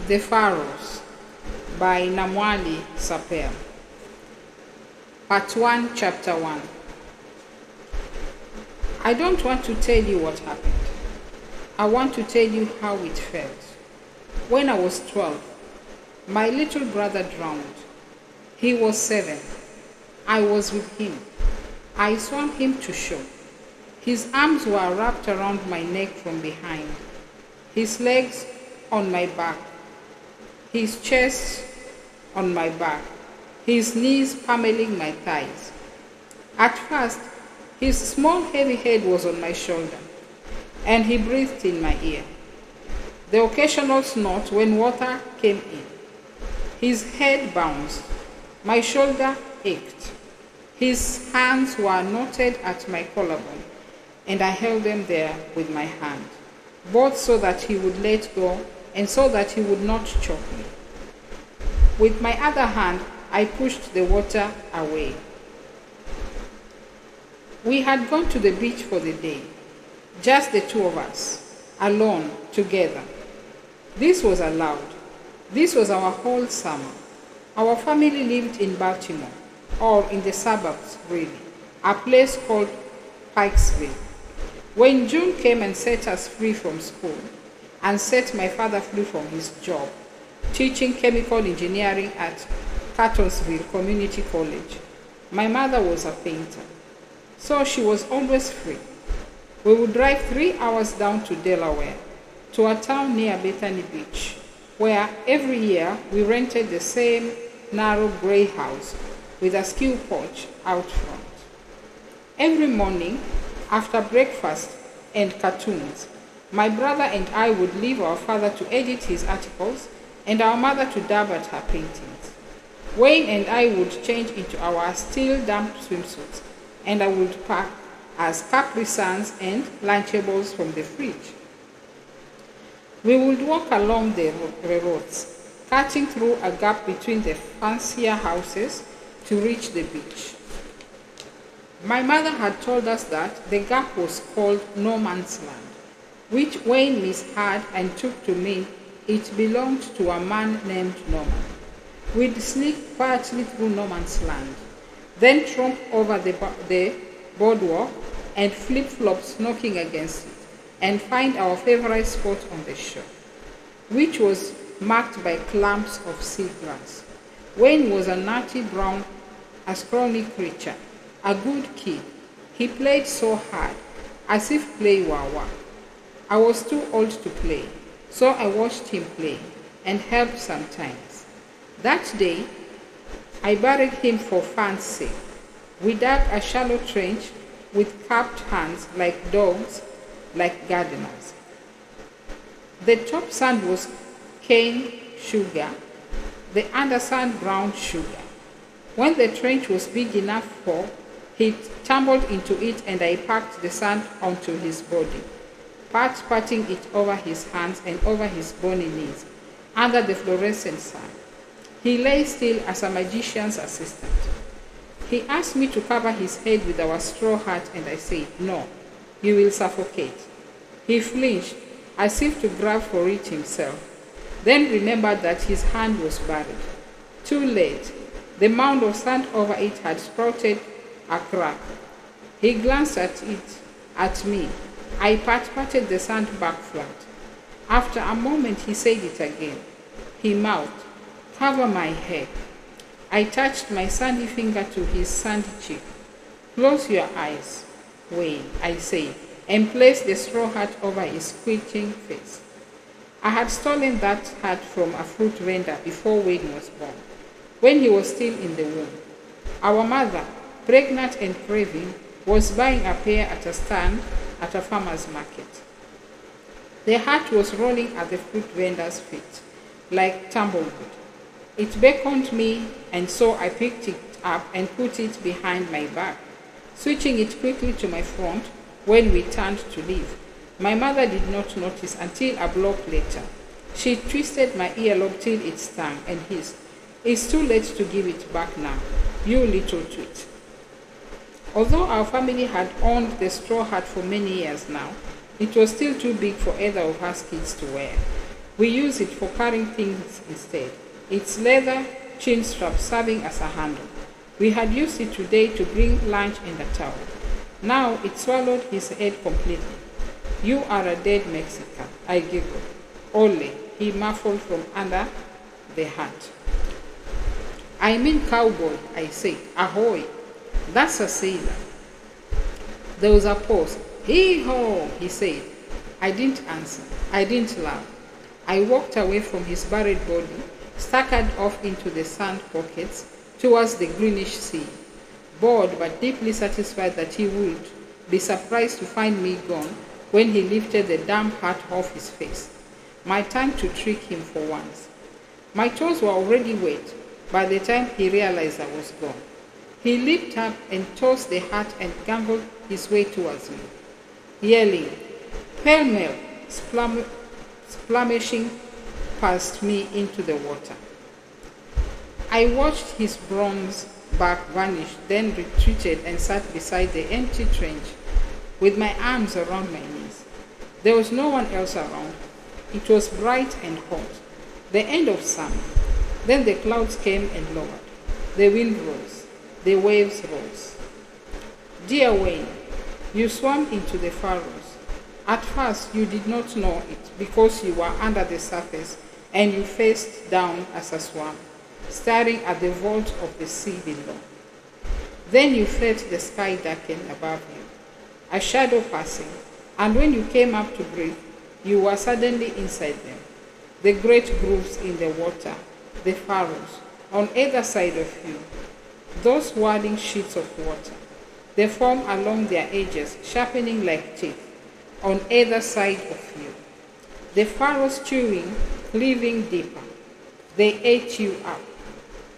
The FURROWS by NAMWALI SERPELL. Part 1, Chapter 1. I don't want to tell you what happened. I want to tell you how it felt. When I was 12, my little brother drowned. He was 7. I was with him. I swam him to shore. His arms were wrapped around my neck from behind, his legs on my back, his chest on my back, his knees pummeling my thighs. At first, his small heavy head was on my shoulder, and he breathed in my ear. The occasional snort when water came in. His head bounced. My shoulder ached. His hands were knotted at my collarbone, and I held them there with my hand, both so that he would let go and so that he would not choke me. With my other hand, I pushed the water away. We had gone to the beach for the day, just the two of us, alone, together. This was allowed. This was our whole summer. Our family lived in Baltimore, or in the suburbs, really, a place called Pikesville. When June came and set us free from school, and set my father free from his job, teaching chemical engineering at Cartonsville Community College, my mother was a painter, so she was always free. We would drive 3 hours down to Delaware, to a town near Bethany Beach, where every year we rented the same narrow gray house with a skew porch out front. Every morning, after breakfast and cartoons, my brother and I would leave our father to edit his articles and our mother to dab at her paintings. Wayne and I would change into our still damp swimsuits, and I would pack as Capri Suns and Lunchables from the fridge. We would walk along the roads, cutting through a gap between the fancier houses to reach the beach. My mother had told us that the gap was called No Man's Land, which Wayne misheard and took to mean it belonged to a man named Norman. We'd sneak quietly through No Man's Land, then tromp over the boardwalk and flip-flops knocking against it, and find our favorite spot on the shore, which was marked by clumps of seagrass. Wayne was a nutty brown, a scrawny creature, a good kid. He played so hard, as if play were work. I was too old to play, so I watched him play and helped sometimes. That day, I buried him for fun's sake. We dug a shallow trench with cupped hands like dogs, like gardeners. The top sand was cane sugar, the undersand brown sugar. When the trench was big enough for, he tumbled into it and I packed the sand onto his body, patting it over his hands and over his bony knees, under the fluorescent sun. He lay still as a magician's assistant. He asked me to cover his head with our straw hat and I said, "No, you will suffocate." He flinched, as if to grab for it himself, then remembered that his hand was buried. Too late. The mound of sand over it had sprouted a crack. He glanced at me. I patted the sand back flat. After a moment, he said it again. He mouthed, "Cover my head." I touched my sandy finger to his sandy cheek. "Close your eyes, Wayne," I said, and placed the straw hat over his twitching face. I had stolen that hat from a fruit vendor before Wayne was born, when he was still in the womb. Our mother, pregnant and craving, was buying a pair at a stand at a farmer's market. The hat was rolling at the fruit vendor's feet, like tumbleweed. It beckoned me, and so I picked it up and put it behind my back, switching it quickly to my front when we turned to leave. My mother did not notice until a block later. She twisted my earlobe till it stung and hissed, "It's too late to give it back now, you little twit." Although our family had owned the straw hat for many years now, it was still too big for either of us kids to wear. We use it for carrying things instead. Its leather chin strap serving as a handle. We had used it today to bring lunch in the tower. Now it swallowed his head completely. You are a dead Mexican, I giggled. Ole, he muffled from under the hat. I mean cowboy, I said. Ahoy. That's a sailor. There was a pause. Hee-haw, he said. I didn't answer. I didn't laugh. I walked away from his buried body, staggered off into the sand pockets towards the greenish sea, bored but deeply satisfied that he would be surprised to find me gone when he lifted the damp hat off his face. My time to trick him for once. My toes were already wet by the time he realized I was gone. He leaped up and tossed the hat and gambled his way towards me, yelling, pell-mell, splashing past me into the water. I watched his bronze back vanish, then retreated and sat beside the empty trench with my arms around my knees. There was no one else around. It was bright and hot, the end of summer. Then the clouds came and lowered. The wind rose. The waves rose. Dear Wayne, you swam into the furrows. At first you did not know it because you were under the surface and you faced down as a swam, staring at the vault of the sea below. Then you felt the sky darken above you, a shadow passing, and when you came up to breathe, you were suddenly inside them. The great grooves in the water, the furrows, on either side of you, those whirling sheets of water, they form along their edges, sharpening like teeth, on either side of you. The furrows chewing, cleaving deeper. They ate you up.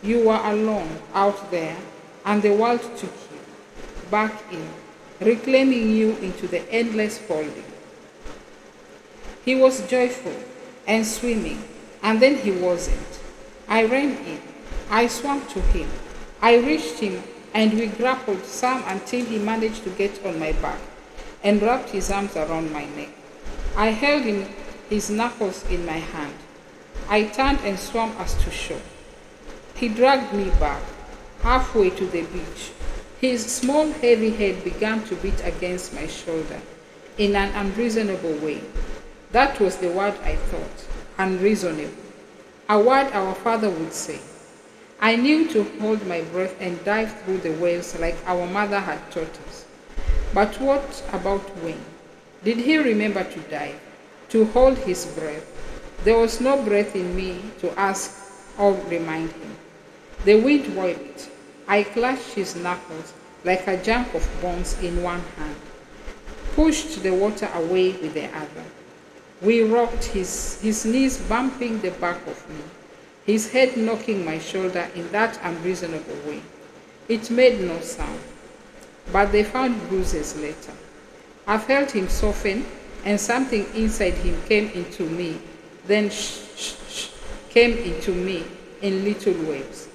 You were alone out there, and the world took you back in, reclaiming you into the endless folding. He was joyful and swimming, and then he wasn't. I ran in. I swam to him. I reached him, and we grappled some until he managed to get on my back and wrapped his arms around my neck. I held his knuckles in my hand. I turned and swam us to shore. He dragged me back, halfway to the beach. His small, heavy head began to beat against my shoulder in an unreasonable way. That was the word I thought, unreasonable, a word our father would say. I knew to hold my breath and dive through the waves like our mother had taught us. But what about Wayne? Did he remember to dive, to hold his breath? There was no breath in me to ask or remind him. The wind whipped. I clutched his knuckles like a junk of bones in one hand, pushed the water away with the other. We rocked, his knees bumping the back of me, his head knocking my shoulder in that unreasonable way. It made no sound, but they found bruises later. I felt him soften, and something inside him came into me, then came into me in little waves,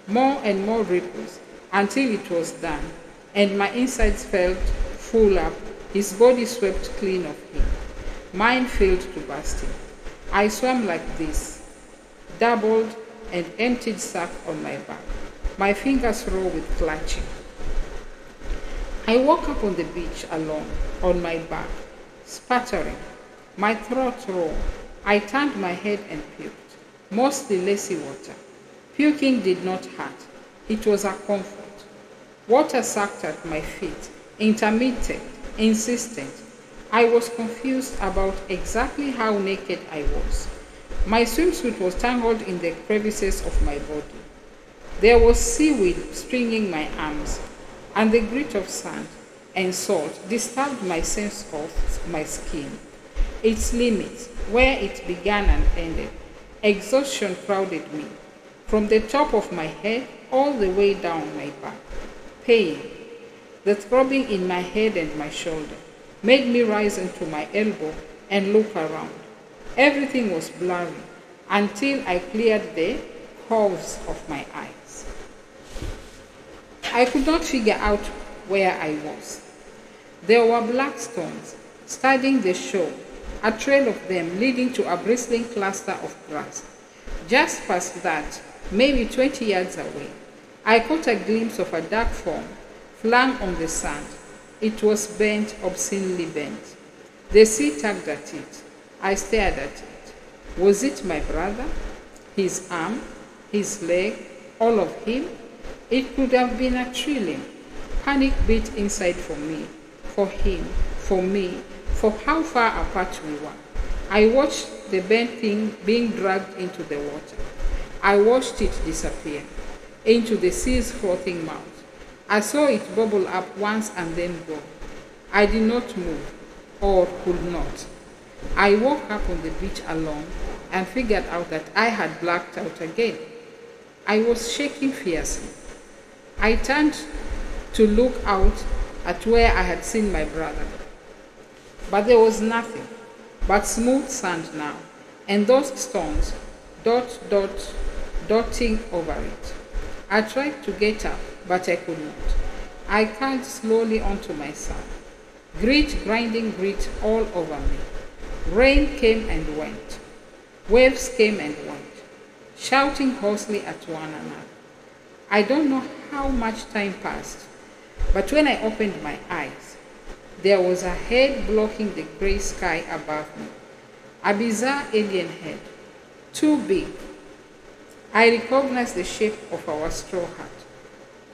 more and more ripples, until it was done, and my insides felt full up, his body swept clean of him, mine filled to bursting. I swam like this, doubled and emptied sack on my back, my fingers raw with clutching. I woke up on the beach alone, on my back, sputtering, my throat raw. I turned my head and puked, mostly lazy water. Puking did not hurt. It was a comfort. Water sucked at my feet, intermittent, insistent. I was confused about exactly how naked I was. My swimsuit was tangled in the crevices of my body. There was seaweed stringing my arms, and the grit of sand and salt disturbed my sense of my skin. Its limits, where it began and ended, exhaustion crowded me, from the top of my head all the way down my back. Pain, the throbbing in my head and my shoulder, made me rise into my elbow and look around. Everything was blurry until I cleared the corners of my eyes. I could not figure out where I was. There were black stones studding the shore, a trail of them leading to a bristling cluster of grass. Just past that, maybe 20 yards away, I caught a glimpse of a dark form flung on the sand. It was bent, obscenely bent. The sea tugged at it. I stared at it. Was it my brother? His arm? His leg? All of him? It could have been a trillion. Panic beat inside for me, for him, for me, for how far apart we were. I watched the bent thing being dragged into the water. I watched it disappear into the sea's frothing mouth. I saw it bubble up once and then go. I did not move, or could not. I woke up on the beach alone and figured out that I had blacked out again. I was shaking fiercely. I turned to look out at where I had seen my brother. But there was nothing but smooth sand now, and those stones, dotting over it. I tried to get up, but I could not. I curled slowly onto my side. Grinding grit all over me. Rain came and went. Waves came and went, shouting hoarsely at one another. I don't know how much time passed, but when I opened my eyes, there was a head blocking the gray sky above me. A bizarre alien head, too big. I recognized the shape of our straw hat.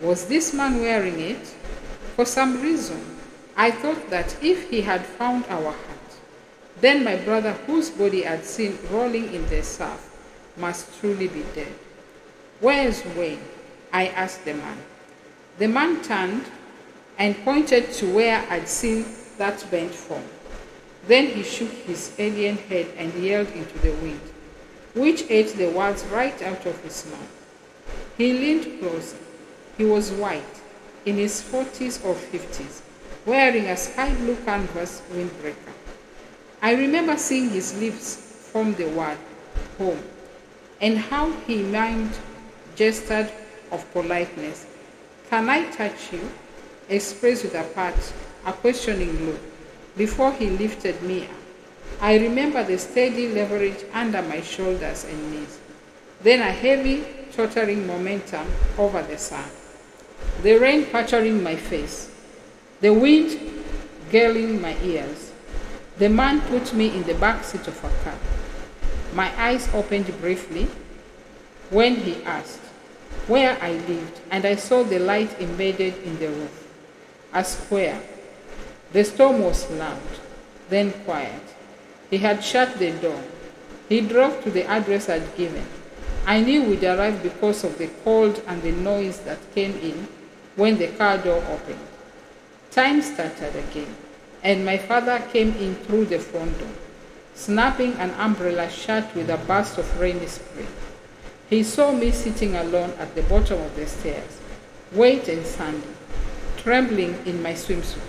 Was this man wearing it? For some reason, I thought that if he had found our hat, then my brother, whose body I'd seen rolling in the surf, must truly be dead. Where's Wayne? I asked the man. The man turned and pointed to where I'd seen that bent form. Then he shook his alien head and yelled into the wind, which ate the words right out of his mouth. He leaned closer. He was white, in his 40s or 50s, wearing a sky blue canvas windbreaker. I remember seeing his lips form the word home, and how he mimed, gestured of politeness. Can I touch you? Expressed with a questioning look, before he lifted me up. I remember the steady leverage under my shoulders and knees, then a heavy, tottering momentum over the sand. The rain pattering my face, the wind gurgling my ears. The man put me in the back seat of a car. My eyes opened briefly when he asked where I lived, and I saw the light embedded in the roof. A square. The storm was loud, then quiet. He had shut the door. He drove to the address I'd given. I knew we'd arrived because of the cold and the noise that came in when the car door opened. Time started again, and my father came in through the front door, snapping an umbrella shut with a burst of rainy spray. He saw me sitting alone at the bottom of the stairs, wet and sandy, trembling in my swimsuit,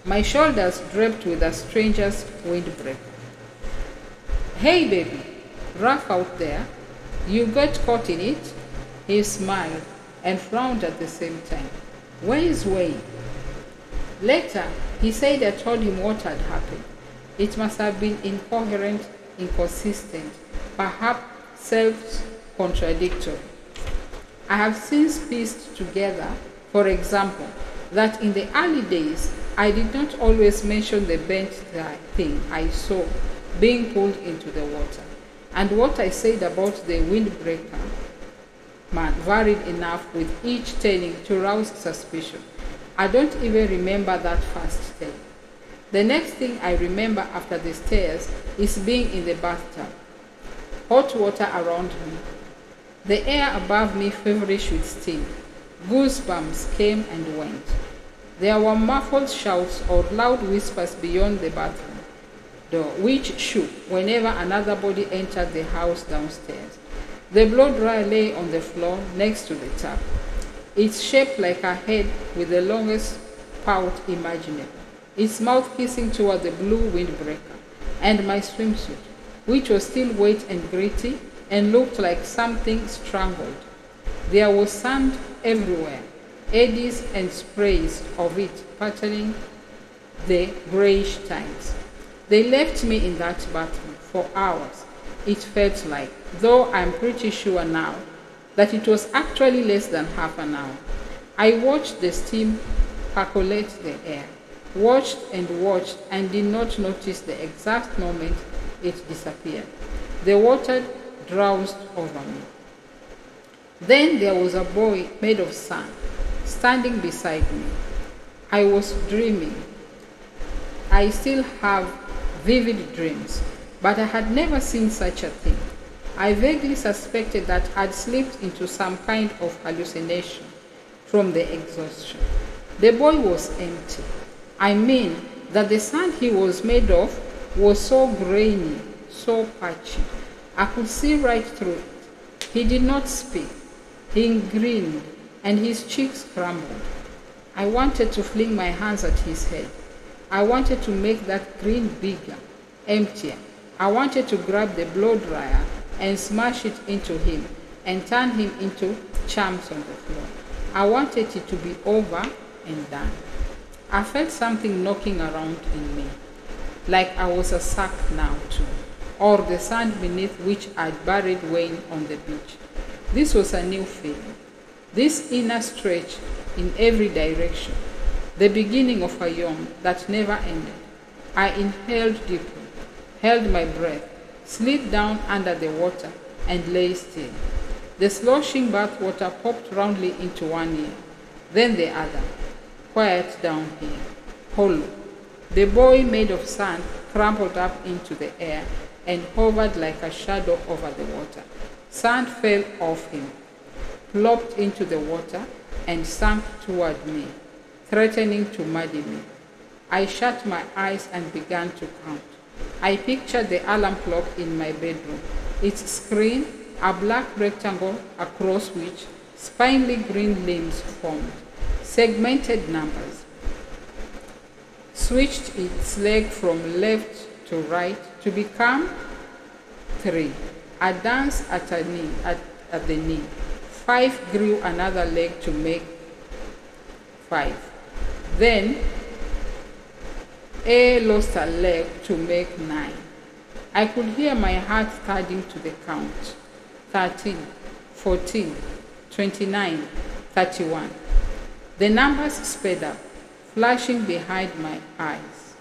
my shoulders draped with a stranger's windbreaker. Hey baby, rough out there. You got caught in it? He smiled and frowned at the same time. Where is Wayne? Later, he said I told him what had happened. It must have been incoherent, inconsistent, perhaps self-contradictory. I have since pieced together, for example, that in the early days, I did not always mention the bent thing I saw being pulled into the water, and what I said about the windbreaker man varied enough with each telling to rouse suspicion. I don't even remember that first tale. The next thing I remember after the stairs is being in the bathtub, hot water around me, the air above me feverish with steam. Goosebumps came and went. There were muffled shouts or loud whispers beyond the bathroom door, which shook whenever another body entered the house downstairs. The blow-dryer lay on the floor next to the tap, its shape like a head with the longest pout imaginable, its mouth kissing toward the blue windbreaker, and my swimsuit, which was still wet and gritty and looked like something strangled. There was sand everywhere, eddies and sprays of it patterning the grayish tiles. They left me in that bathroom for hours, it felt like, though I'm pretty sure now that it was actually less than half an hour. I watched the steam percolate the air, watched and did not notice the exact moment it disappeared. The water drowsed over me. Then there was a boy made of sand standing beside me. I was dreaming. I still have vivid dreams, but I had never seen such a thing. I vaguely suspected that I'd slipped into some kind of hallucination from the exhaustion. The boy was empty. I mean that the sand he was made of was so grainy, so patchy. I could see right through it. He did not speak. He grinned, and his cheeks crumbled. I wanted to fling my hands at his head. I wanted to make that grin bigger, emptier. I wanted to grab the blow dryer and smash it into him and turn him into chunks on the floor. I wanted it to be over and done. I felt something knocking around in me, like I was a sack now too, or the sand beneath which I'd buried Wayne on the beach. This was a new feeling, this inner stretch in every direction, the beginning of a yawn that never ended. I inhaled deeply, held my breath, slid down under the water, and lay still. The sloshing bath water popped roundly into one ear, then the other. Quiet down here, hollow. The boy made of sand crumpled up into the air and hovered like a shadow over the water. Sand fell off him, plopped into the water, and sank toward me, threatening to muddy me. I shut my eyes and began to count. I pictured the alarm clock in my bedroom, its screen a black rectangle across which spindly green limbs formed, segmented numbers. Switched its leg from left to right to become 3. A dance at the knee. 5 grew another leg to make 5. Then A lost a leg to make 9. I could hear my heart thudding to the count. 13, 14, 29, 31. The numbers sped up, flashing behind my eyes.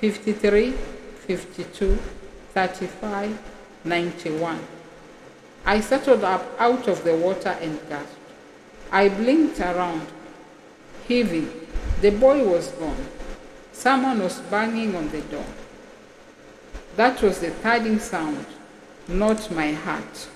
53, 52, 35, 91. I settled up out of the water and gasped. I blinked around, heaving. The boy was gone. Someone was banging on the door. That was the thudding sound, not my heart.